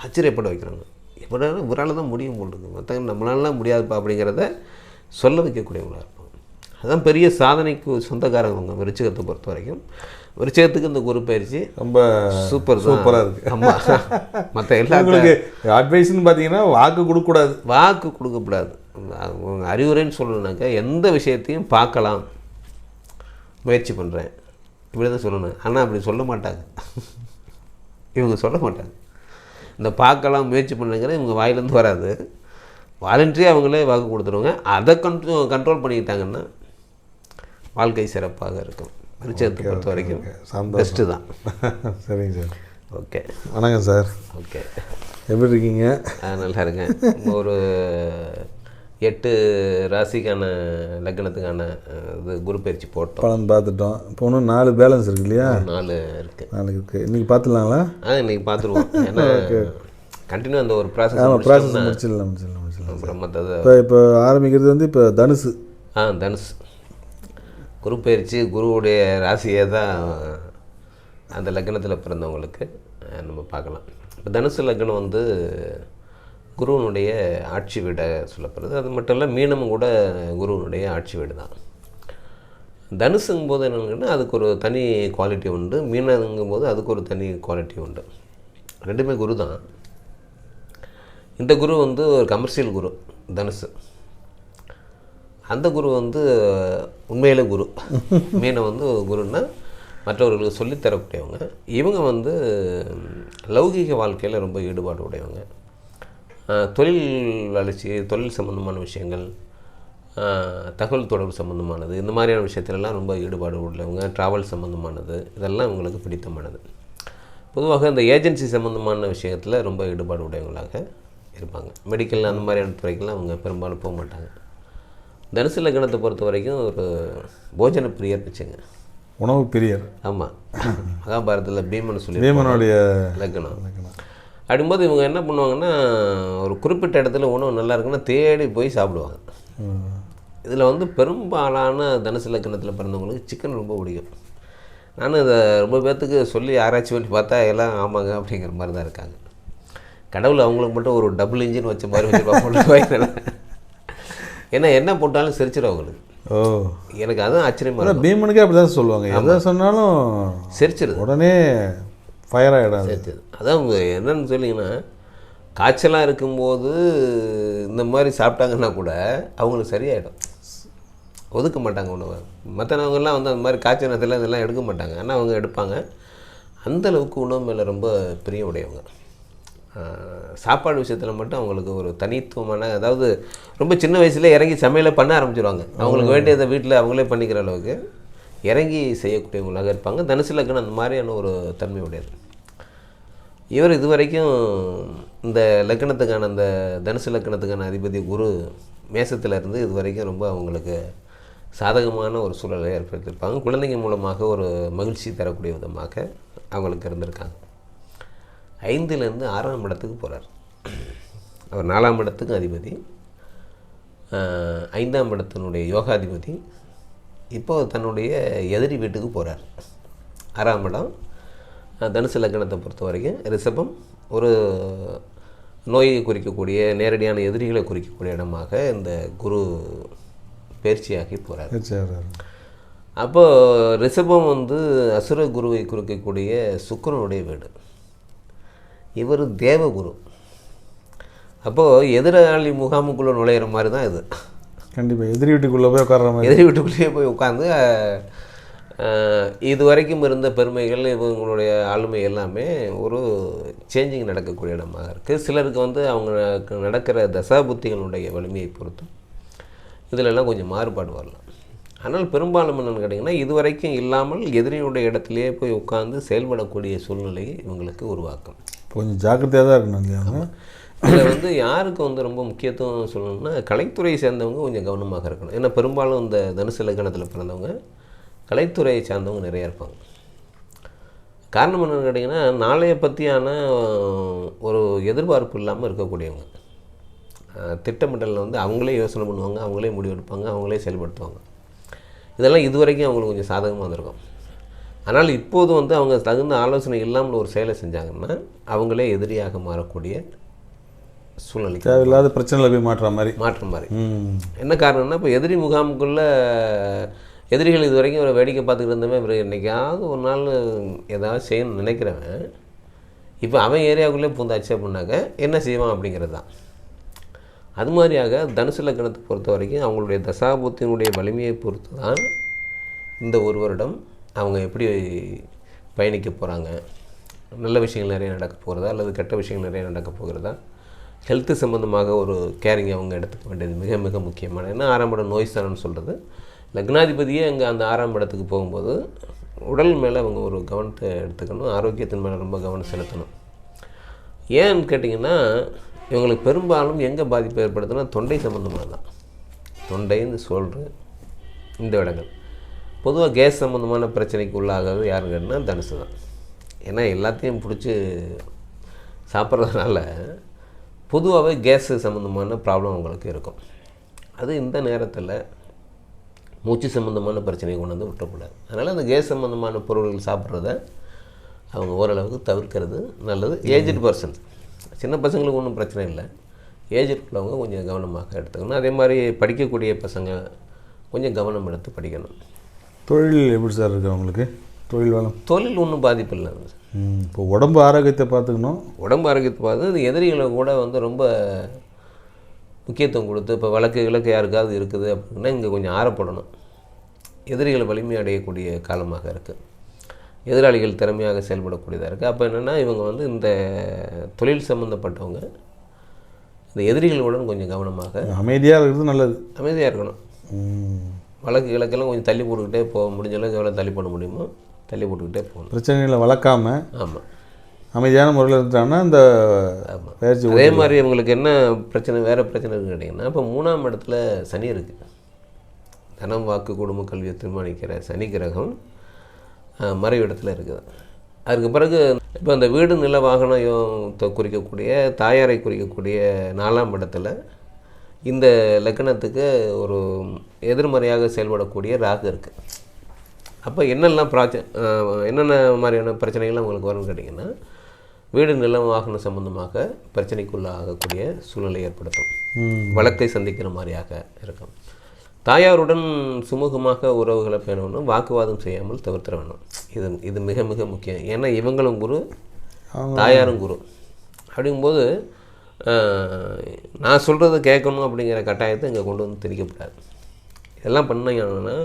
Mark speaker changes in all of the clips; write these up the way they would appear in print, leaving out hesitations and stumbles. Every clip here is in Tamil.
Speaker 1: ஆச்சரியப்பட வைக்கிறாங்க. எப்படினாலும் இவரால் தான் முடியும் போட்டுருக்கு, மற்றவங்க நம்மளாலாம் முடியாதுப்பா அப்படிங்கிறத சொல்ல வைக்கக்கூடியவங்களாக இருப்பாங்க. அதுதான் பெரிய சாதனைக்கு சொந்தக்காரங்க விருச்சிகத்தை பொறுத்த வரைக்கும். விருச்சிகத்துக்கு இந்த குரு பயிற்சி
Speaker 2: ரொம்ப
Speaker 1: சூப்பராக இருக்குது. ஆமாம், மற்ற
Speaker 2: எல்லாங்களுக்கு அட்வைஸ்ன்னு பார்த்தீங்கன்னா வாக்கு
Speaker 1: கொடுக்கக்கூடாது. அவங்க அறிவுரைன்னு சொல்லணுன்னாக்கா எந்த விஷயத்தையும் பார்க்கலாம், முயற்சி பண்ணுறேன் இப்படி தான் சொல்லணும். ஆனால் அப்படி சொல்ல மாட்டாங்க, இவங்க சொல்ல மாட்டாங்க. இந்த பார்க்கலாம் முயற்சி பண்ணுங்கிற இவங்க வாயிலேருந்து வராது. வாலண்டரி அவங்களே வாக்கு கொடுத்துருவாங்க. அதை கண்ட்ரோல் பண்ணிக்கிட்டாங்கன்னா வாழ்க்கை சிறப்பாக இருக்கும். விருச்சிகத்தை பொறுத்த வரைக்கும் பெஸ்ட்டு தான்.
Speaker 2: சரிங்க சார்.
Speaker 1: ஓகே,
Speaker 2: வணக்கம் சார்.
Speaker 1: ஓகே,
Speaker 2: எப்படி இருக்கீங்க?
Speaker 1: நல்லா இருக்கேன். ஒரு 8 ராசிக்கான லக்னத்துக்கான இது குரு பயிற்சி போட்டோம்,
Speaker 2: பலன் பார்த்துட்டோம். இப்போ இன்னும் 4 பேலன்ஸ் இருக்கு இல்லையா?
Speaker 1: 4 இருக்குது.
Speaker 2: 4 இருக்குது. இன்றைக்கி பார்த்துடலாங்களா?
Speaker 1: இன்றைக்கி பார்த்துருவோம். ஏன்னா கண்டினியூ அந்த ஒரு ப்ராசஸ்
Speaker 2: முடிச்சிடலாம்.
Speaker 1: அப்புறம் மற்றது
Speaker 2: இப்போ ஆரம்பிக்கிறது வந்து இப்போ தனுசு.
Speaker 1: தனுசு குரு பயிற்சி குருவுடைய ராசியை தான் அந்த லக்னத்தில் பிறந்தவங்களுக்கு நம்ம பார்க்கலாம். இப்போ தனுசு லக்னம் வந்து குருவனுடைய ஆட்சி வீடை சொல்லப்படுறது. அது மட்டும் இல்லை, மீனமும் கூட குருவனுடைய ஆட்சி வீடு தான். தனுசுங்கும் போது என்னங்கன்னா அதுக்கு ஒரு தனி குவாலிட்டி உண்டு, மீனங்கும் போது அதுக்கு ஒரு தனி குவாலிட்டி உண்டு. ரெண்டுமே குரு தான். இந்த குரு வந்து ஒரு கமர்ஷியல் குரு தனுசு. அந்த குரு வந்து உண்மையிலே குரு. மீனை வந்து குருன்னா மற்றவர்களுக்கு சொல்லித்தரக்கூடியவங்க. இவங்க வந்து லௌகீக வாழ்க்கையில் ரொம்ப ஈடுபாடு உடையவங்க. தொழில் வளர்ச்சி, தொழில் சம்மந்தமான விஷயங்கள், தகவல் தொடர்பு சம்மந்தமானது, இந்த மாதிரியான விஷயத்துலலாம் ரொம்ப ஈடுபாடு உள்ளவங்க. ட்ராவல் சம்மந்தமானது இதெல்லாம் இவங்களுக்கு பிடித்தமானது. பொதுவாக இந்த ஏஜென்சி சம்மந்தமான விஷயத்தில் ரொம்ப ஈடுபாடு உடையவங்களாக இருப்பாங்க. மெடிக்கல் அந்த மாதிரியான துறைக்கெல்லாம் அவங்க பெரும்பாலும் போக மாட்டாங்க. தனுசு லக்னத்தை பொறுத்த வரைக்கும் ஒரு போஜன பிரியர் வச்சுங்க,
Speaker 2: உணவு பிரியர்.
Speaker 1: ஆமாம், மகாபாரதத்தில் பீமன் சொல்லி
Speaker 2: பீமனுடைய
Speaker 1: லக்னம். அப்படிங்கும்போது இவங்க என்ன பண்ணுவாங்கன்னா, ஒரு குறிப்பிட்ட இடத்துல உணவு நல்லா இருக்குன்னா தேடி போய் சாப்பிடுவாங்க. இதில் வந்து பெரும்பாலான தனுசு லக்னத்தில் பிறந்தவங்களுக்கு சிக்கன் ரொம்ப பிடிக்கும். நானும் இதை ரொம்ப பேர்த்துக்கு சொல்லி ஆராய்ச்சி பண்ணி பார்த்தா எல்லாம் ஆமாங்க அப்படிங்கிற மாதிரி தான் இருக்காங்க. கடவுள் அவங்களுக்கு மட்டும் ஒரு டபுள் இன்ஜின் வச்ச மாதிரி வச்சுருப்பாங்க. ஏன்னா என்ன போட்டாலும் சிரிச்சிடும் அவங்களுக்கு. எனக்கு அதுவும் ஆச்சரியமாக இருக்கும்.
Speaker 2: பீமனுக்கே அப்படி தான் சொல்லுவாங்க, எதை சொன்னாலும்
Speaker 1: சிரிச்சிருது,
Speaker 2: உடனே ஃபயர் ஆகிடும்.
Speaker 1: சிரிச்சிது. அதான் என்னன்னு சொல்லிங்கன்னா, காய்ச்சலாக இருக்கும்போது இந்த மாதிரி சாப்பிட்டாங்கன்னா கூட அவங்களுக்கு சரியாயிடும், ஒதுக்க மாட்டாங்க உணவை. மற்றவங்கெல்லாம் வந்து அந்த மாதிரி காய்ச்சல் நேரத்தில் இதெல்லாம் எடுக்க மாட்டாங்க. ஆனால் அவங்க எடுப்பாங்க. அந்தளவுக்கு உணவு மேலே ரொம்ப பிரியம் உடையவங்க. சாப்பாடு விஷயத்தில் மட்டும் அவங்களுக்கு ஒரு தனித்துவமான, அதாவது ரொம்ப சின்ன வயசுலேயே இறங்கி சமையலை பண்ண ஆரம்பிச்சிடுவாங்க. அவங்களுக்கு வேண்டியதை வீட்டில் அவங்களே பண்ணிக்கிற அளவுக்கு இறங்கி செய்யக்கூடியவங்களாக இருப்பாங்க. தனுசு லக்னம் அந்த மாதிரியான ஒரு தன்மை உடையது. இவர் இதுவரைக்கும் இந்த லக்னத்துக்கான அந்த தனுசு லக்னத்துக்கான அதிபதி குரு மேசத்தில் இருந்து இது வரைக்கும் ரொம்ப அவங்களுக்கு சாதகமான ஒரு சூழலை ஏற்படுத்தியிருப்பாங்க. குழந்தைங்க மூலமாக ஒரு மகிழ்ச்சி தரக்கூடிய விதமாக அவங்களுக்கு இருந்திருக்காங்க. 5லேருந்து 6ஆம் இடத்துக்கு போகிறார். அவர் 4ஆம் இடத்துக்கு அதிபதி, 5ஆம் இடத்தினுடைய யோகாதிபதி. இப்போது தன்னுடைய எதிரி வீட்டுக்கு போகிறார். 6ஆம் இடம் தனுசு லக்னத்தை பொறுத்த வரைக்கும் ரிஷபம், ஒரு நோயை குறிக்கக்கூடிய நேரடியான எதிரிகளை குறிக்கக்கூடிய இடமாக இந்த குரு பயிற்சியாகி போகிறார். அப்போது ரிஷபம் வந்து அசுர குருவை குறிக்கக்கூடிய சுக்கிரனுடைய வீடு. இவர் தேவகுரு. அப்போது எதிராளி முகாமுக்குள்ளே நுழையிற மாதிரி தான் இது.
Speaker 2: கண்டிப்பாக எதிரி வீட்டுக்குள்ளே போய் உட்கார்ற மாதிரி,
Speaker 1: எதிரி வீட்டுக்குள்ளேயே போய் உட்காந்து இது வரைக்கும் இருந்த பெருமைகள், இவங்களுடைய ஆளுமை எல்லாமே ஒரு சேஞ்சிங் நடக்கக்கூடிய இடமாக இருக்குது. சிலருக்கு வந்து அவங்க நடக்கிற தசாபுத்திகளுடைய வலிமையை பொறுத்தும் இதிலெல்லாம் கொஞ்சம் மாறுபாடு வரலாம். ஆனால் பெரும்பாலும் என்னென்னு கேட்டிங்கன்னா, இது வரைக்கும் இல்லாமல் எதிரியுடைய இடத்துலையே போய் உட்காந்து செயல்படக்கூடிய சூழ்நிலையை இவங்களுக்கு உருவாக்கும்.
Speaker 2: கொஞ்சம் ஜாக்கிரதையாக தான் இருக்கணும் இல்லையா?
Speaker 1: இதில் வந்து யாருக்கு வந்து ரொம்ப முக்கியத்துவம் சொல்லணும்னா, கலைத்துறையை சேர்ந்தவங்க கொஞ்சம் கவனமாக இருக்கணும். ஏன்னா பெரும்பாலும் இந்த தனுசு லக்னத்தில் பிறந்தவங்க கலைத்துறையை சார்ந்தவங்க நிறையா இருப்பாங்க. காரணம் என்னென்னு கேட்டிங்கன்னா, நாளைய பற்றியான ஒரு எதிர்பார்ப்பு இல்லாமல் இருக்கக்கூடியவங்க. திட்டமிட்டலில் வந்து அவங்களே யோசனை பண்ணுவாங்க, அவங்களே முடிவெடுப்பாங்க, அவங்களே செயல்படுத்துவாங்க. இதெல்லாம் இது வரைக்கும் அவங்களுக்கு கொஞ்சம் சாதகமாக இருந்திருக்கும். ஆனால் இப்போது வந்து அவங்க தகுந்த ஆலோசனை இல்லாமல் ஒரு செயலை செஞ்சாங்கன்னா அவங்களே எதிரியாக மாறக்கூடிய சூழ்நிலை,
Speaker 2: தேவையில்லாத பிரச்சனையில் போய் மாற்ற மாதிரி.
Speaker 1: என்ன காரணம்னா, இப்போ எதிரி முகாமுக்குள்ளே எதிரிகள் இது வரைக்கும் ஒரு வேடிக்கை பார்த்துக்கிட்டு இருந்தவன் இவர் என்றைக்காவது ஒரு நாள் ஏதாவது செய்யணும்னு நினைக்கிறவன் இப்போ அவன் ஏரியாவுக்குள்ளே பூந்தாச்சு அப்படின்னாக்க என்ன செய்வான் அப்படிங்கிறது தான். அது மாதிரியாக தனுசு லக்னத்தை பொறுத்த வரைக்கும் அவங்களுடைய தசாபுத்தினுடைய வலிமையை பொறுத்து தான் இந்த ஒரு வருடம் அவங்க எப்படி பயணிக்க போகிறாங்க, நல்ல விஷயங்கள் நிறைய நடக்க போகிறதா அல்லது கெட்ட விஷயங்கள் நிறைய நடக்க போகிறதா, ஹெல்த்து சம்மந்தமாக ஒரு கேரிங் அவங்க எடுத்துக்க வேண்டியது மிக மிக முக்கியமான. ஏன்னா 6ஆம் இடம் நோய் ஸ்தானம்னு சொல்கிறது. லக்னாதிபதியே அங்கே அந்த 6ஆம் இடத்துக்கு போகும்போது உடல் மேலே அவங்க ஒரு கவனத்தை எடுத்துக்கணும், ஆரோக்கியத்தின் மேலே ரொம்ப கவனம் செலுத்தணும். ஏன்னு கேட்டிங்கன்னா இவங்களுக்கு பெரும்பாலும் எங்கே பாதிப்பு ஏற்படுத்துனா தொண்டை சம்மந்தமாக தான். தொண்டை, இந்த சோல்ட்ரு, இந்த இடங்கள். பொதுவாக கேஸ் சம்மந்தமான பிரச்சனைக்கு உள்ளாகிறது யாருன்னு கேட்டால் தனுசு தான். ஏன்னா எல்லாத்தையும் பிடிச்சி சாப்பிட்றதுனால பொதுவாகவே கேஸு சம்மந்தமான ப்ராப்ளம் அவங்களுக்கு இருக்கும். அது இந்த நேரத்தில் மூச்சு சம்மந்தமான பிரச்சனையை கொண்டு வந்து விட்டக்கூடாது. அதனால் அந்த கேஸ் சம்மந்தமான பொருள்கள் சாப்பிட்றத அவங்க ஓரளவுக்கு தவிர்க்கிறது நல்லது. ஏஜ்டு பர்சன்ஸ், சின்ன பசங்களுக்கு ஒன்றும் பிரச்சனை இல்லை, ஏஜ்டு உள்ளவங்க கொஞ்சம் கவனமாக எடுத்துக்கணும். அதே மாதிரி படிக்கக்கூடிய பசங்க கொஞ்சம் கவனம் எடுத்து படிக்கணும்.
Speaker 2: தொழில் எப்படி சார் இருக்குது அவங்களுக்கு? தொழில்
Speaker 1: ஒன்றும் பாதிப்பு இல்லை.
Speaker 2: இப்போ உடம்பு ஆரோக்கியத்தை பார்த்துக்கணும்.
Speaker 1: உடம்பு ஆரோக்கியத்தை பார்த்து எதிரிகளை கூட வந்து ரொம்ப முக்கியத்துவம் கொடுத்து, இப்போ வழக்கு யாருக்காவது இருக்குது அப்படின்னா இங்கே கொஞ்சம் ஆறப்படணும். எதிரிகளை வலிமை அடையக்கூடிய காலமாக இருக்குது, எதிராளிகள் திறமையாக செயல்படக்கூடியதாக இருக்குது. அப்போ என்னென்னா இவங்க வந்து இந்த தொழில் சம்மந்தப்பட்டவங்க இந்த எதிரிகளுடன் கொஞ்சம் கவனமாக
Speaker 2: அமைதியாக இருக்கிறது நல்லது.
Speaker 1: அமைதியாக இருக்கணும். வழக்குகளுக்கெல்லாம் கொஞ்சம் தள்ளி போட்டுக்கிட்டே போக முடிஞ்ச அளவுக்கு எவ்வளோ தள்ளி போட முடியுமோ தள்ளி போட்டுக்கிட்டே போகணும்.
Speaker 2: பிரச்சனைகளை வளர்க்காமல்
Speaker 1: ஆமாம்
Speaker 2: அமைதியான முறையில் இருந்துட்டாங்கன்னா இந்த பயிற்சி.
Speaker 1: அதே மாதிரி இவங்களுக்கு என்ன பிரச்சனை, வேறு பிரச்சனை இருக்குன்னு கேட்டிங்கன்னா, இப்போ 3ஆம் இடத்துல சனி இருக்குது. தனம், வாக்கு, குடும்ப, கல்வியை தீர்மானிக்கிற சனி கிரகம் மறைவு இடத்துல இருக்குது. அதுக்கு பிறகு இப்போ அந்த வீடு, நில, வாகனத்தை குறிக்கக்கூடிய, தாயாரை குறிக்கக்கூடிய 4ஆம் இடத்துல இந்த லக்னத்துக்கு ஒரு எதிர்மறையாக செயல்படக்கூடிய ராகு இருக்குது. அப்போ என்னென்ன மாதிரியான பிரச்சனைகள் உங்களுக்கு வரும்னு கேட்டிங்கன்னா, வீடு, நிலம், வாகனம் சம்பந்தமாக பிரச்சனைக்குள்ளாகக்கூடிய சூழ்நிலை ஏற்படுத்தும். வழக்கை சந்திக்கிற மாதிரியாக இருக்கும். தாயாருடன் சுமூகமாக உறவுகளை பேணணும், வாக்குவாதம் செய்யாமல் தவிர்த்திட வேணும். இது மிக மிக முக்கியம். ஏன்னா இவங்களும் குரு, தாயாரும் குரு. அப்படிங்கும்போது நான் சொல்கிறத கேட்கணும் அப்படிங்கிற கட்டாயத்தை இங்கே கொண்டு வந்து திணிக்கப்படாது. இதெல்லாம் பண்ணீங்கன்னா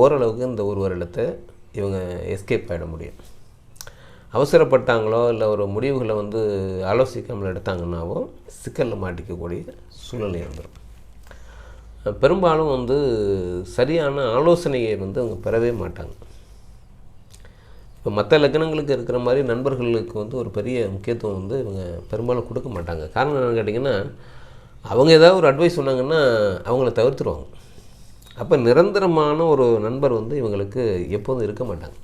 Speaker 1: ஓரளவுக்கு இந்த ஒரு வருடத்தை இவங்க எஸ்கேப் ஆகிட முடியும். அவசரப்பட்டாங்களோ இல்லை ஒரு முடிவுகளை வந்து ஆலோசிக்காமல் எடுத்தாங்கன்னாவோ சிக்கலில் மாட்டிக்கக்கூடிய சூழ்நிலை வந்துடும். பெரும்பாலும் வந்து சரியான ஆலோசனையை வந்து அவங்க பெறவே மாட்டாங்க. இப்போ மற்ற லக்னங்களுக்கு இருக்கிற மாதிரி நண்பர்களுக்கு வந்து ஒரு பெரிய முக்கியத்துவம் வந்து இவங்க பெரும்பாலும் கொடுக்க மாட்டாங்க. காரணம் என்னென்னு கேட்டிங்கன்னா, அவங்க ஏதாவது ஒரு அட்வைஸ் சொன்னாங்கன்னா அவங்கள தவிர்த்துருவாங்க. அப்போ நிரந்தரமான ஒரு நண்பர் வந்து இவங்களுக்கு எப்போதும் இருக்க மாட்டாங்க.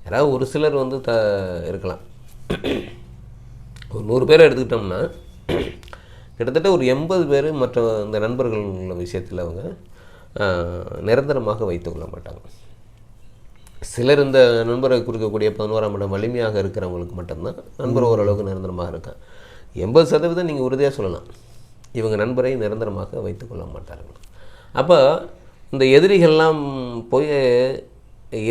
Speaker 1: யாராவது ஒரு சிலர் வந்து இருக்கலாம். ஒரு 100 பேரை எடுத்துக்கிட்டோம்னா கிட்டத்தட்ட ஒரு 80 பேர் மற்ற இந்த நண்பர்கள் விஷயத்தில் அவங்க நிரந்தரமாக வைத்துக்கொள்ள மாட்டாங்க. சிலர் இந்த நண்பரை குறிக்கக்கூடிய 11ஆம் இடம் வலிமையாக இருக்கிறவங்களுக்கு மட்டும்தான் நண்பர் ஓரளவுக்கு நிரந்தரமாக இருக்கான். 80% நீங்கள் உறுதியாக சொல்லலாம் இவங்க நண்பரை நிரந்தரமாக வைத்துக்கொள்ள மாட்டார்கள். அப்போ இந்த எதிரிகள்லாம் போய்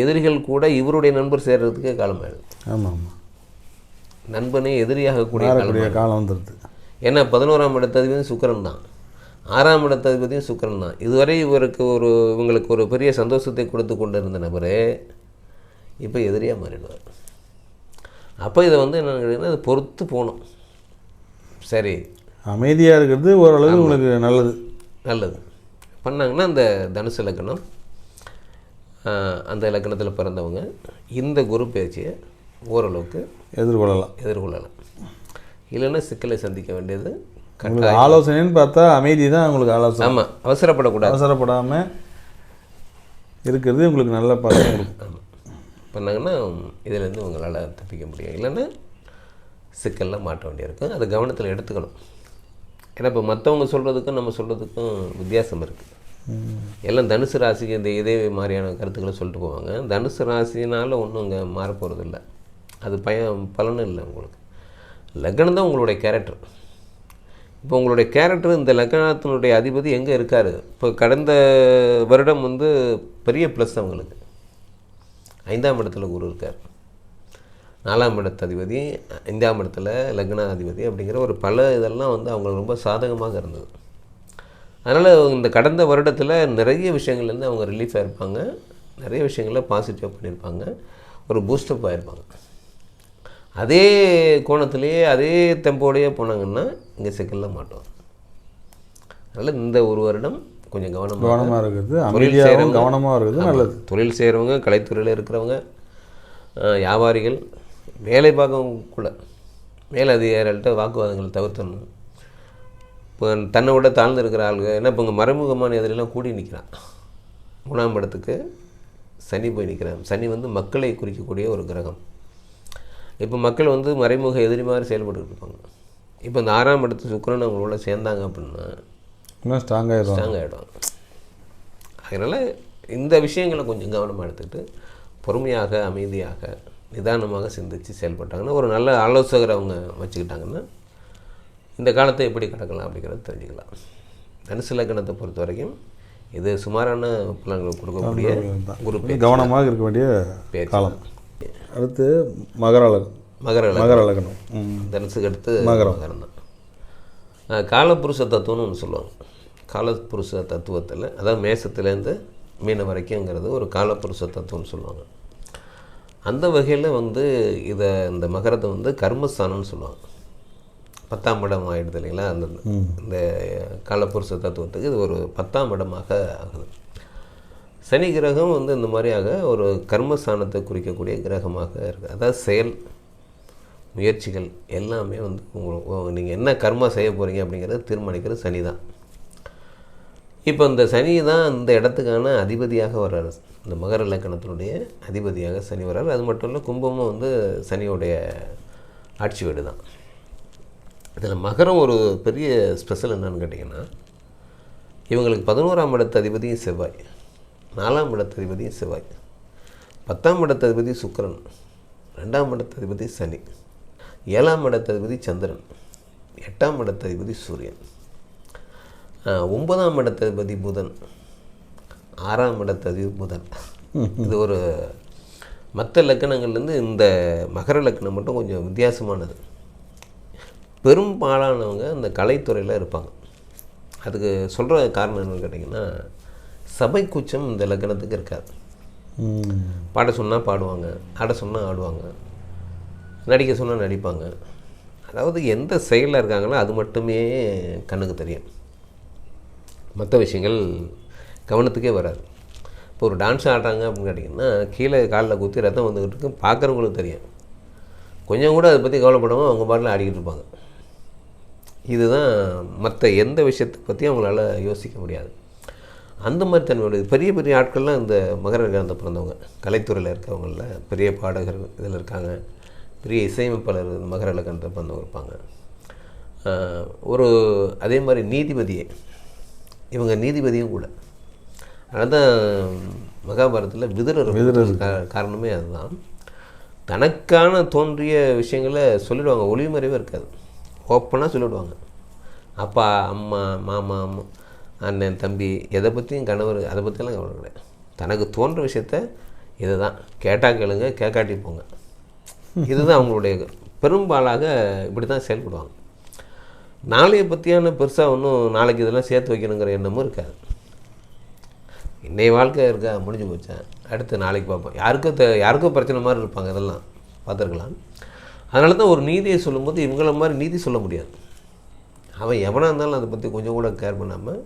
Speaker 1: எதிரிகள் கூட இவருடைய நண்பர் சேர்கிறதுக்கே காலம் ஆயிடுது.
Speaker 2: ஆமாம்,
Speaker 1: நண்பனே எதிரியாகக்கூடிய
Speaker 2: காலம் வந்துடுது.
Speaker 1: ஏன்னா 11ஆம் இடத்ததிபதி சுக்கிரன் தான், 6ஆம் இடத்ததிபதியும் சுக்கிரன் தான். இதுவரை இவங்களுக்கு ஒரு பெரிய சந்தோஷத்தை கொடுத்து கொண்டு இருந்த நபரே இப்போ எதிரியாக மாறிடுவார். அப்போ இதை வந்து என்னென்னு கேட்டிங்கன்னா அது பொறுத்து போகணும். சரி,
Speaker 2: அமைதியாக இருக்கிறது ஓரளவு உங்களுக்கு நல்லது
Speaker 1: பண்ணாங்கன்னா அந்த தனுசு லக்னம், அந்த லக்னத்தில் பிறந்தவங்க இந்த குரு பயிற்சியை ஓரளவுக்கு எதிர்கொள்ளலாம். இல்லைன்னா சிக்கலை சந்திக்க வேண்டியது
Speaker 2: ஆலோசனைன்னு பார்த்தா அமைதி தான் உங்களுக்கு ஆலோசனை.
Speaker 1: ஆமாம்,
Speaker 2: அவசரப்படாமல் இருக்கிறது உங்களுக்கு நல்ல பலன்.
Speaker 1: ஆமாம், பண்ணாங்கன்னா இதிலேருந்து உங்களால் தப்பிக்க முடியும். இல்லைன்னா சிக்கலில் மாட்ட வேண்டியிருக்கும். அதை கவனத்தில் எடுத்துக்கணும். ஏன்னா இப்போ மற்றவங்க சொல்கிறதுக்கும் நம்ம சொல்கிறதுக்கும் வித்தியாசம் இருக்குது. எல்லாம் தனுசு ராசிக்கு இந்த இதே மாதிரியான கருத்துக்களை சொல்லிட்டு போவாங்க. தனுசு ராசினால் ஒன்றும் இங்கே மாறப்போகிறதில்ல. அது பலனும் இல்லை உங்களுக்கு. லக்னம் தான் உங்களுடைய கேரக்டர். இப்போ உங்களுடைய கேரக்டர் இந்த லக்னத்தினுடைய அதிபதி எங்கே இருக்கார்? இப்போ கடந்த வருடம் வந்து பெரிய ப்ளஸ் அவங்களுக்கு 5ஆம் இடத்துல குரு இருக்கார். 4ஆம் இடத்து அதிபதி 5ஆம் இடத்துல லக்னாதிபதி அப்படிங்கிற ஒரு பல இதெல்லாம் வந்து அவங்களுக்கு ரொம்ப சாதகமாக இருந்தது. அதனால் இந்த கடந்த வருடத்தில் நிறைய விஷயங்கள்லேருந்து அவங்க ரிலீஃப் ஆகிருப்பாங்க. நிறைய விஷயங்களில் பாசிட்டிவாக பண்ணியிருப்பாங்க. ஒரு பூஸ்டப் ஆகிருப்பாங்க. அதே கோணத்திலேயே அதே தெம்போடையே போனாங்கன்னா இங்கே சிக்கலில் மாட்டோம். அதனால் இந்த ஒரு வருடம் கொஞ்சம் கவனமாக
Speaker 2: இருக்கிறது, அமைதியாகவும் கவனமாக இருக்கிறது நல்லது.
Speaker 1: தொழில் செய்கிறவங்க, கலைத்துறையில் இருக்கிறவங்க, வியாபாரிகள், வேலை பார்க்கவங்க கூட மேலதிகாரிகள்கிட்ட வாக்குவாதங்களை தவிர்த்தணும். இப்போ தன்னை விட தாழ்ந்து இருக்கிற ஆளுங்க ஏன்னா இப்போ இங்கே மறைமுகமான எதிரெல்லாம் கூடி நிற்கிறான். 3ஆம் இடத்துக்கு சனி போய் நிற்கிறான். சனி வந்து மக்களை குறிக்கக்கூடிய ஒரு கிரகம். இப்போ மக்கள் வந்து மறைமுக எதிரி மாதிரி செயல்பட்டு இருப்பாங்க. இப்போ இந்த 6ஆம் இடத்து சுக்கிரன் அவங்களோட சேர்ந்தாங்க அப்படின்னா
Speaker 2: இன்னும் ஸ்ட்ராங்
Speaker 1: ஆகிடுவாங்க. அதனால் இந்த விஷயங்களை கொஞ்சம் கவனமாக எடுத்துக்கிட்டு பொறுமையாக, அமைதியாக, நிதானமாக சிந்தித்து செயல்பட்டாங்கன்னா, ஒரு நல்ல ஆலோசகரை அவங்க வச்சுக்கிட்டாங்கன்னா இந்த காலத்தை எப்படி கடக்கலாம் அப்படிங்கிறத தெரிஞ்சுக்கலாம். தனுசு லக்னத்தை பொறுத்த வரைக்கும் இது சுமாரான பலன்கள் கொடுக்கக்கூடிய குரு
Speaker 2: கவனமாக இருக்க வேண்டிய காலம். அடுத்து மகர லக்னம்.
Speaker 1: தனுசுக்கு அடுத்து மகரம் தான். காலப்புருஷ தத்துவம்னு ஒன்று சொல்லுவாங்க. காலப்புருஷ தத்துவத்தில் அதாவது மேசத்துலேருந்து மீனம் வரைக்கும்ங்கிறது ஒரு காலப்புருஷ தத்துவம்னு சொல்லுவாங்க. அந்த வகையில் வந்து இதை இந்த மகரத்தை வந்து கர்மஸ்தானம்னு சொல்லுவாங்க. 10ஆம் இடம் ஆகிடுது இல்லைங்களா? இந்த காலப்புருஷ தத்துவத்துக்கு இது ஒரு 10ஆம் இடமாக ஆகுது. சனி கிரகம் வந்து இந்த மாதிரியாக ஒரு கர்மஸ்தானத்தை குறிக்கக்கூடிய கிரகமாக இருக்குது. அதாவது செயல், முயற்சிகள் எல்லாமே வந்து உங்களுக்கு நீங்கள் என்ன கர்மா செய்ய போகிறீங்க அப்படிங்கிறத தீர்மானிக்கிறது சனி தான். இப்போ இந்த சனி தான் இந்த இடத்துக்கான அதிபதியாக வர்றாரு. இந்த மகர லக்னத்தினுடைய அதிபதியாக சனி வர்றாரு. அது மட்டும் இல்லை, கும்பமும் வந்து சனியோடைய ஆட்சி வீடு தான். இதில் மகரம் ஒரு பெரிய ஸ்பெஷல் என்னன்னு கேட்டிங்கன்னா, இவங்களுக்கு 11ஆம் இடத்து அதிபதியும் செவ்வாய், 4ஆம் இடத்து அதிபதியும் செவ்வாய், 10ஆம் இடத்து அதிபதி சுக்கிரன், 2ஆம் இடத்து அதிபதி சனி, 7ஆம் இடத்து அதிபதி சந்திரன், 8ஆம் இடத்து அதிபதி சூரியன், 9ஆம் இடத்து அதிபதி புதன், 6ஆம் இடத்து அதிபதி புதன். இது ஒரு மற்ற லக்கணங்கள்லேருந்து இந்த மகர லக்கணம் மட்டும் கொஞ்சம் வித்தியாசமானது. பெரும்பாலானவங்க இந்த கலைத்துறையில் இருப்பாங்க. அதுக்கு சொல்கிற காரணம் என்னன்னு கேட்டிங்கன்னா, சபை கூச்சம் இந்த லக்கணத்துக்கு இருக்காது. பாட சொன்னால் பாடுவாங்க, ஆட சொன்னால் ஆடுவாங்க, நடிக்க சொன்னால் நடிப்பாங்க. அதாவது எந்த செயலில் இருக்காங்களோ அது மட்டுமே கண்ணுக்கு தெரியும். மற்ற விஷயங்கள் கவனத்துக்கே வராது. இப்போ ஒரு டான்ஸ் ஆடுறாங்க அப்படின்னு கேட்டிங்கன்னா, கீழே காலில் குத்தி ரத்தம் வந்துக்கிட்டு இருக்கு, பார்க்குறவங்களுக்கு தெரியும். கொஞ்சம் கூட அதை பற்றி கவலைப்படாமல் அவங்க பாட்டில் ஆடிக்கிட்டு இருப்பாங்க. இதுதான் மற்ற எந்த விஷயத்தை பற்றியும் அவங்களால யோசிக்க முடியாது. அந்த மாதிரி தன்மையோட பெரிய பெரிய ஆட்கள்லாம் இந்த மகர லக்னத்தை பிறந்தவங்க, கலைத்துறையில் இருக்கிறவங்களில் பெரிய பாடகர் இதில் இருக்காங்க, பெரிய இசையமைப்பாளர் மகர லக்னத்தை பிறந்தவங்க இருப்பாங்க. ஒரு அதே மாதிரி நீதிபதியே, இவங்க நீதிபதியும் கூட. அதுதான் மகாபாரதத்தில் விதுரர் காரணமே அதுதான். தனக்கான தோன்றிய விஷயங்களை சொல்லிவிடுவாங்க, ஒளிமறைவே இருக்காது, ஓப்பனாக சொல்லிவிடுவாங்க. அப்பா, அம்மா, மாமா, அண்ணன், தம்பி, எதை பற்றியும் கணவர், அதை பற்றியெல்லாம் கவலை கிடையாது. தனக்கு தோன்ற விஷயத்த இதை தான் கேட்டால் கேளுங்க, கேட்காட்டி போங்க. இதுதான் அவங்களுடைய பெரும்பாலாக இப்படி தான் செயல்படுவாங்க. நாளையை பற்றியான பெருசாக ஒன்றும் நாளைக்கு இதெல்லாம் சேர்த்து வைக்கணுங்கிற எண்ணமும் இருக்காது. இன்றைய வாழ்க்கை இருக்கா, முடிஞ்சு போச்சா, அடுத்து நாளைக்கு பார்ப்போம். யாருக்கும் பிரச்சனை மாதிரி இருப்பாங்க, இதெல்லாம் பார்த்துருக்கலாம். அதனால தான் ஒரு நீதியை சொல்லும்போது இவங்கள மாதிரி நீதி சொல்ல முடியாது. அவன் எவனாக இருந்தாலும் அதை பற்றி கொஞ்சம் கூட கேர் பண்ணாமல்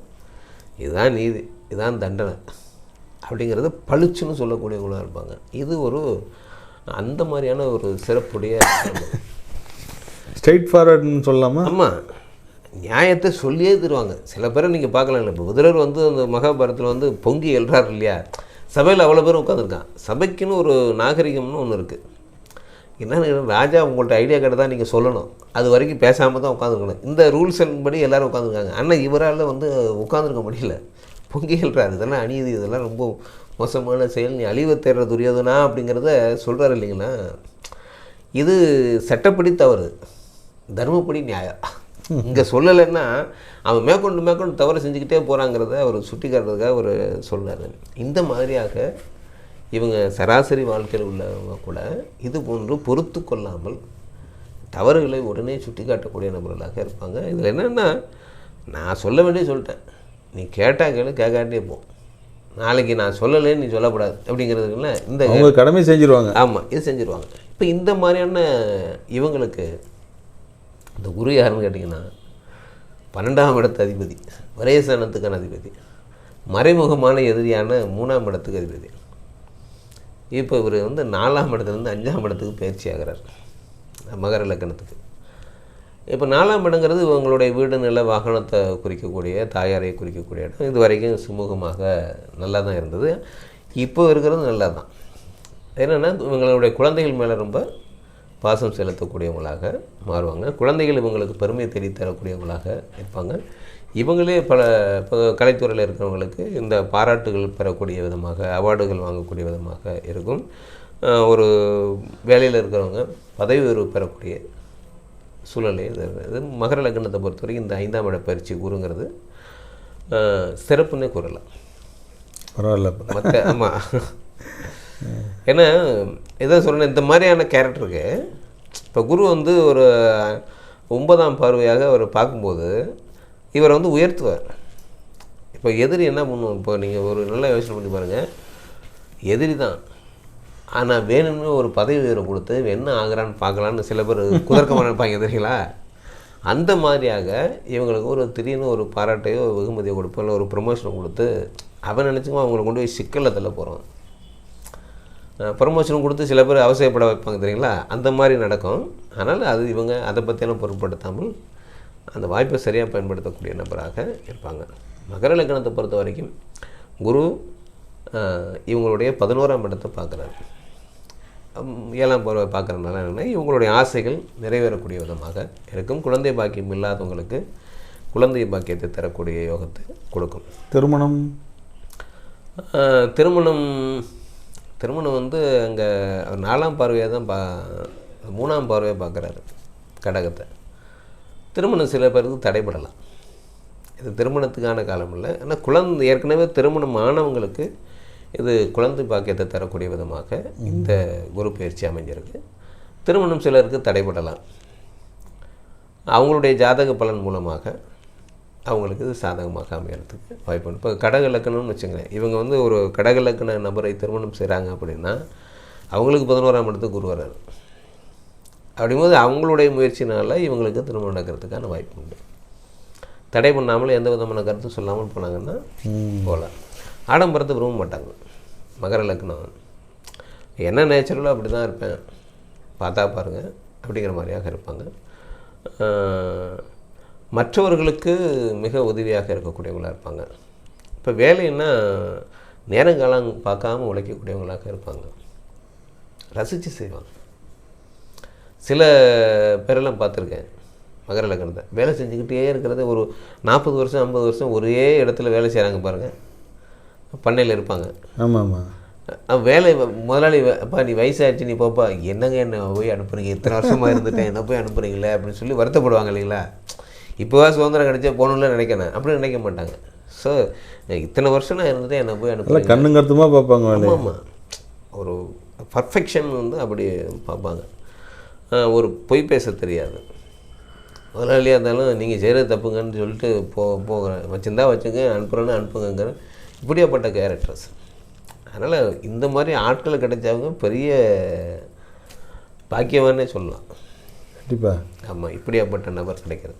Speaker 1: இதுதான் நீதி, இதுதான் தண்டனை அப்படிங்கிறத பளிச்சுன்னு சொல்லக்கூடியவங்களாக இருப்பாங்க. இது ஒரு அந்த மாதிரியான ஒரு சிறப்புடைய
Speaker 2: ஸ்ட்ரெயிட் ஃபார்வர்டுன்னு சொல்லாமல்,
Speaker 1: ஆமாம், நியாயத்தை சொல்லியே தருவாங்க. சில பேரை நீங்கள் பார்க்கலாம். இப்போ விதுரர் வந்து அந்த மகாபாரதத்தில் வந்து பொங்கி எழுறாரு இல்லையா, சபையில் அவ்வளோ பேர் உட்காந்துருக்கான். சபைக்குன்னு ஒரு நாகரிகம்னு ஒன்று இருக்குது. என்னென்னு ராஜா உங்கள்கிட்ட ஐடியா கேட்டால் தான் நீங்கள் சொல்லணும், அது வரைக்கும் பேசாமல் தான் உட்காந்துருக்கணும். இந்த ரூல்ஸ் படி எல்லோரும் உட்காந்துருக்காங்க. ஆனால் இவரால் வந்து உட்காந்துருக்க முடியல, பொங்கி எழுறாரு. இதெல்லாம் அநீதி, இதெல்லாம் ரொம்ப மோசமான செயல், நீ அழிவை தேடுற துரியோதனா அப்படிங்கிறத சொல்கிறாரு இல்லைங்களா. இது சட்டப்படி தவறு, தர்மப்படி நியாயம். இங்கே சொல்லலைன்னா அவன் மேற்கொண்டு தவறு செஞ்சுக்கிட்டே போகிறாங்கிறத அவர் சுட்டி காட்டுறதுக்காக அவர் சொல்கிறாரு. இந்த மாதிரியாக இவங்க சராசரி வாழ்க்கையில் உள்ளவங்க கூட இது போன்று பொறுத்து கொள்ளாமல் தவறுகளை உடனே சுட்டி காட்டக்கூடிய நபர்களாக இருப்பாங்க. இதில் என்னென்னா, நான் சொல்ல வேண்டிய சொல்லிட்டேன், நீ கேட்டால் கேளு, கேட்காட்டே போ, நாளைக்கு நான் சொல்லலைன்னு நீ சொல்லக்கூடாது அப்படிங்கிறதுக்குல இந்த
Speaker 2: அவங்க கடமை செஞ்சுருவாங்க.
Speaker 1: ஆமாம், இது செஞ்சுருவாங்க. இப்போ இந்த மாதிரியான இவங்களுக்கு இந்த குரு யாருன்னு கேட்டிங்கன்னா 12ஆம் இடத்து அதிபதி, விரயஸ்தானத்துக்கான அதிபதி, மறைமுகமான எதிரியான 3ஆம் இடத்துக்கு அதிபதி. இப்போ இவர் 4ஆம் இடத்துலேருந்து 5ஆம் இடத்துக்கு பயிற்சி ஆகிறார் மகர லக்னத்துக்கு. இப்போ 4ஆம் இடங்கிறது இவங்களுடைய வீடு நில வாகனத்தை குறிக்கக்கூடிய, தாயாரை குறிக்கக்கூடிய இடம். இது வரைக்கும் சுமூகமாக நல்லா தான் இருந்தது. இப்போ இருக்கிறது நல்லா தான். என்னென்னா, இவங்களுடைய குழந்தைகள் மேலே ரொம்ப பாசம் செலுத்தக்கூடியவங்களாக மாறுவாங்க. குழந்தைகள் இவங்களுக்கு பெருமை தேடித்தரக்கூடியவங்களாக இருப்பாங்க. இவங்களே பல இப்போ கலைத்துறையில் இருக்கிறவங்களுக்கு இந்த பாராட்டுகள் பெறக்கூடிய விதமாக, அவார்டுகள் வாங்கக்கூடிய விதமாக இருக்கும். ஒரு வேலையில் இருக்கிறவங்க பதவி உயர்வு பெறக்கூடிய சூழ்நிலை இது. மகர லக்னத்தை பொறுத்த வரைக்கும் இந்த 5ஆம் இட பயிற்சி குருங்கிறது சிறப்புன்னே கூறலாம்.
Speaker 2: பரவாயில்ல
Speaker 1: மற்ற ஆமாம், ஏன்னா எதாவது சொல்கிறேன், இந்த மாதிரியான கேரக்டருக்கு இப்போ குரு ஒரு 9ஆம் பார்வையாக அவர் பார்க்கும்போது இவரை உயர்த்துவார். இப்போ எதிரி என்ன பண்ணுவோம், இப்போ நீங்கள் ஒரு நல்ல யோசனை பண்ணி பாருங்கள், எதிரி தான், ஆனால் வேணும்னு ஒரு பதவி உயர்வு கொடுத்து என்ன ஆகிறான்னு பார்க்கலான்னு சில பேர் குதர்க்கமாக நினைப்பாங்க தெரியுங்களா. அந்த மாதிரியாக இவங்களுக்கு ஒரு திடீர்னு ஒரு பாராட்டையோ வெகுமதியோ கொடுப்போம், இல்லை ஒரு ப்ரொமோஷனை கொடுத்து அவன் நினச்சிக்குமா அவங்களை கொண்டு போய் சிக்கலில் தள்ள போகிறோம். ப்ரொமோஷனும் கொடுத்து சில பேர் அவசியப்பட வைப்பாங்க தெரியுங்களா, அந்த மாதிரி நடக்கும். அதனால் அது இவங்க அதை பற்றியெல்லாம் பொருட்படுத்தாமல் அந்த வாய்ப்பை சரியாக பயன்படுத்தக்கூடிய நபராக இருப்பாங்க. மகர லக்னத்தை பொறுத்த வரைக்கும் குரு இவங்களுடைய 11ஆம் இடத்தை பார்க்குறாரு. 7ஆம் பார்வை பார்க்குறதுனால என்னென்னா, இவங்களுடைய ஆசைகள் நிறைவேறக்கூடிய விதமாக இருக்கும். குழந்தை பாக்கியம் இல்லாதவங்களுக்கு குழந்தை பாக்கியத்தை தரக்கூடிய யோகத்தை கொடுக்கும்.
Speaker 2: திருமணம்
Speaker 1: அங்கே 4ஆம் பார்வையாக தான் 3ஆம் பார்வையாக பார்க்குறாரு கடகத்தை. திருமணம் சில பேருக்கு தடைபடலாம். இது திருமணத்துக்கான காலம் இல்லை. ஆனால் ஏற்கனவே திருமணம் ஆனவங்களுக்கு இது குழந்தை பாக்கியத்தை தரக்கூடிய விதமாக இந்த குரு பயிற்சி அமைஞ்சிருக்கு. திருமணம் சிலருக்கு தடைபடலாம். அவங்களுடைய ஜாதக பலன் மூலமாக அவங்களுக்கு இது சாதகமாக அமையறதுக்கு வாய்ப்பு. இப்போ கடக லக்கணம்னு வச்சுங்களேன், இவங்க ஒரு கடக லக்கண நபரை திருமணம் செய்கிறாங்க அப்படின்னா அவங்களுக்கு 11ஆம் இடத்துக்கு குரு வர்றாரு. அப்படிங்கும்போது அவங்களுடைய முயற்சினால் இவங்களுக்கு திருமணம் நடக்கிறதுக்கான வாய்ப்பு உண்டு. தடை பண்ணாமல் எந்த விதமான கருத்தும் சொல்லாமல் போனாங்கன்னா போகலாம். ஆடம்பரத்தை விரும்ப மாட்டாங்க மகர லக்னம். என்ன நேச்சுரலோ அப்படி தான் இருப்பேன், பார்த்தா பாருங்கள் அப்படிங்கிற மாதிரியாக இருப்பாங்க. மற்றவர்களுக்கு மிக உதவியாக இருக்கக்கூடியவங்களாக இருப்பாங்க. இப்போ வேலைன்னா நேரங்காலம் பார்க்காம உழைக்கக்கூடியவங்களாக இருப்பாங்க. ரசித்து செய்வாங்க. சில பேரெல்லாம் பார்த்துருக்கேன் மகர லக்னத்தை வேலை செஞ்சுக்கிட்டே இருக்கிறது, ஒரு 40 வருஷம் 50 வருஷம் ஒரே இடத்துல வேலை செய்கிறாங்க பாருங்கள். பண்ணையில் இருப்பாங்க.
Speaker 2: ஆமாம்,
Speaker 1: வேலை முதலாளி, அப்பா நீ வயசாகிடுச்சு நீ போப்பா, என்னங்க என்ன போய் அனுப்புறீங்க, இத்தனை வருஷமாக இருந்துட்டேன் என்ன போய் அனுப்புறீங்களே அப்படின்னு சொல்லி வருத்தப்படுவாங்க இல்லைங்களா. இப்போவா சுதந்திரம் கிடைச்சா போகணும்னு நினைக்கிறேன், அப்படி நினைக்க மாட்டாங்க. ஸோ இத்தனை வருஷம் நான் இருந்துட்டு என்ன போய் அனுப்புறேன்
Speaker 2: கண்ணு கருத்துமாக பார்ப்பாங்க.
Speaker 1: ஆமாம், ஒரு பர்ஃபெக்ஷன் அப்படி பார்ப்பாங்க. ஒரு பொய் பேச தெரியாது. முதலாளியாக இருந்தாலும் நீங்கள் செய்கிறது தப்புங்கன்னு சொல்லிட்டு போகிறேன், வச்சுருந்தா வச்சுங்க, அனுப்புகிறேன்னு அனுப்புங்கிற இப்படியாப்பட்ட கேரக்டர்ஸ். அதனால் இந்த மாதிரி ஆட்களை கிடைச்சவங்க பெரிய பாக்கியமானே சொல்லலாம்.
Speaker 2: கண்டிப்பாக.
Speaker 1: ஆமாம், இப்படியாப்பட்ட நபர் கிடைக்கிறது.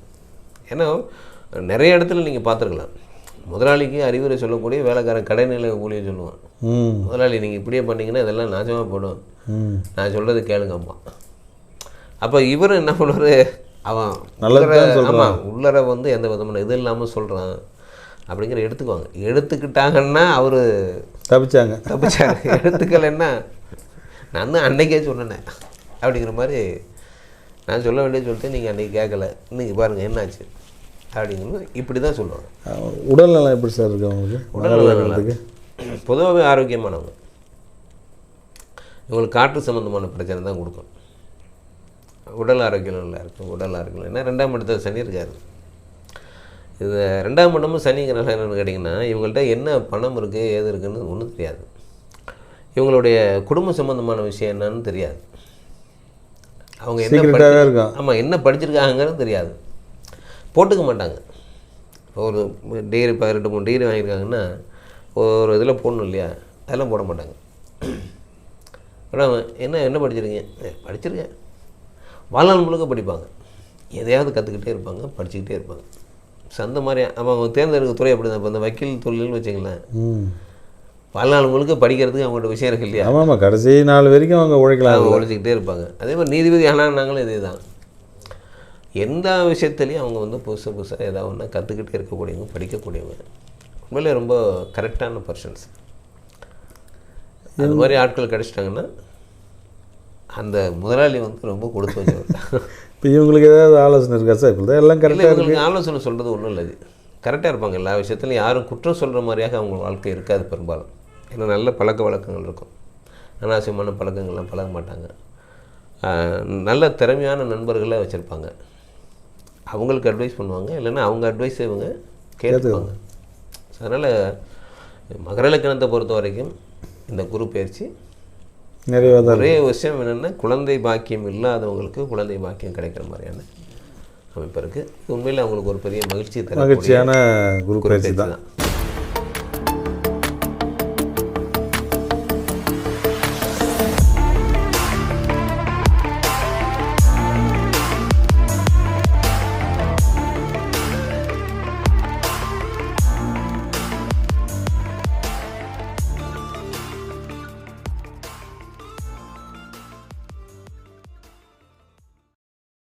Speaker 1: ஏன்னா நிறைய இடத்துல நீங்கள் பார்த்துருக்கலாம், முதலாளிக்கு அறிவுரை சொல்லக்கூடிய வேலைக்காரன் கடைநிலை ஊழியம் சொல்லுவான், முதலாளி நீங்கள் இப்படியே பண்ணிங்கன்னா இதெல்லாம் நாசமாக போடும், நான் சொல்கிறது கேளுங்கம்மா. அப்போ இவர் என்ன பண்ணுவார், அவன் ஆமாம் உள்ளர எந்த விதமான இது இல்லாமல் சொல்கிறான் அப்படிங்கிற எடுத்துக்குவாங்க. எடுத்துக்கிட்டாங்கன்னா அவர் தப்பிச்சாங்க. எடுத்துக்கலைன்னா நான் தான் அன்னைக்கே சொன்னேன் அப்படிங்கிற மாதிரி நான் சொல்ல வேண்டிய சொல்லிட்டு நீங்கள் அன்றைக்கி கேட்கல, இன்றைக்கி பாருங்கள் என்னாச்சு அப்படிங்கிறது இப்படி தான் சொல்லுவாங்க.
Speaker 2: உடல்நலம் எப்படி சார் இருக்குது அவங்களுக்கு?
Speaker 1: உடல்நலத்துக்கு பொதுவாகவே ஆரோக்கியமானவங்க. இவங்களுக்கு காற்று சம்மந்தமான பிரச்சனை தான் கொடுக்கும். உடல் ஆரோக்கியம் நல்லா இருக்கும். உடல் ஆரோக்கியம் ஏன்னா 2ஆம் இடத்துல சனி இருக்காரு. இது 2ஆம் இடமும் சனிங்கிறனால என்னென்னு கேட்டிங்கன்னா, இவங்கள்ட்ட என்ன பணம் இருக்குது ஏது இருக்குதுன்னு ஒன்றும் தெரியாது. இவங்களுடைய குடும்ப சம்மந்தமான விஷயம் என்னன்னு தெரியாது. அவங்க என்ன ஆமாம் என்ன படிச்சிருக்காங்கிறது தெரியாது. போட்டுக்க மாட்டாங்க. ஒரு டிகிரி 2-3 டிகிரி வாங்கியிருக்காங்கன்னா ஒரு இதில் போடணும் இல்லையா, அதெல்லாம் போட மாட்டாங்க. ஆனால் என்ன படிச்சிருக்கீங்க? படிச்சிருக்கேன். வாழ்நாள் முழுக்க படிப்பாங்க. எதையாவது கற்றுக்கிட்டே இருப்பாங்க, படிச்சுக்கிட்டே இருப்பாங்க. அந்த மாதிரி அவங்க தேர்ந்தெடுக்க துறை அப்படி தான். இப்போ இந்த வக்கீல் தொழில்னு வச்சுங்களேன், வாழ்நாள் முழுக்க படிக்கிறதுக்கு அவங்கள்ட்ட விஷயம் இருக்கு இல்லையா.
Speaker 2: ஆமாம், கடைசி நாள் வரைக்கும் அவங்க உழைக்கலாம்,
Speaker 1: உழைச்சிக்கிட்டே இருப்பாங்க. அதே மாதிரி நீதிபதி ஆனாங்கனாங்களும் இதே தான். எந்த விஷயத்துலையும் அவங்க புதுசாக ஏதாவது ஒன்றா கற்றுக்கிட்டே இருக்கக்கூடியவங்க, படிக்கக்கூடியவங்க. உண்மையிலே ரொம்ப கரெக்டான பர்சன்ஸ். அந்த மாதிரி ஆட்கள் கிடச்சிட்டாங்கன்னா அந்த முதலாளி ரொம்ப கொடுத்து வச்சவர்.
Speaker 2: இப்போ இவங்களுக்கு ஏதாவது ஆலோசனை இருக்கா சார்? இப்போ எல்லாம் கரெக்டாக
Speaker 1: இவங்களுக்கு ஆலோசனை சொல்கிறது ஒன்றும் இல்லை. கரெக்டாக இருப்பாங்க எல்லா விஷயத்துலையும். யாரும் குற்றம் சொல்கிற மாதிரியாக அவங்க வாழ்க்கை இருக்காது பெரும்பாலும். ஏன்னா நல்ல பழக்க வழக்கங்கள் இருக்கும். அனாவசியமான பழக்கங்கள்லாம் பழக மாட்டாங்க. நல்ல திறமையான நண்பர்களை வச்சுருப்பாங்க. அவங்களுக்கு அட்வைஸ் பண்ணுவாங்க, இல்லைன்னா அவங்க அட்வைஸை இவங்க கேட்டுப்பாங்க. அதனால் மகர லக்னத்தை பொறுத்த வரைக்கும் இந்த குரு பயிற்சி ஒரே விஷயம் என்னென்னா, குழந்தை பாக்கியம் இல்லாதவங்களுக்கு குழந்தை பாக்கியம் கிடைக்கிற மாதிரியான அமைப்பு இருக்குது. உண்மையில் அவங்களுக்கு ஒரு பெரிய மகிழ்ச்சியான குரு பயிற்சி தான்.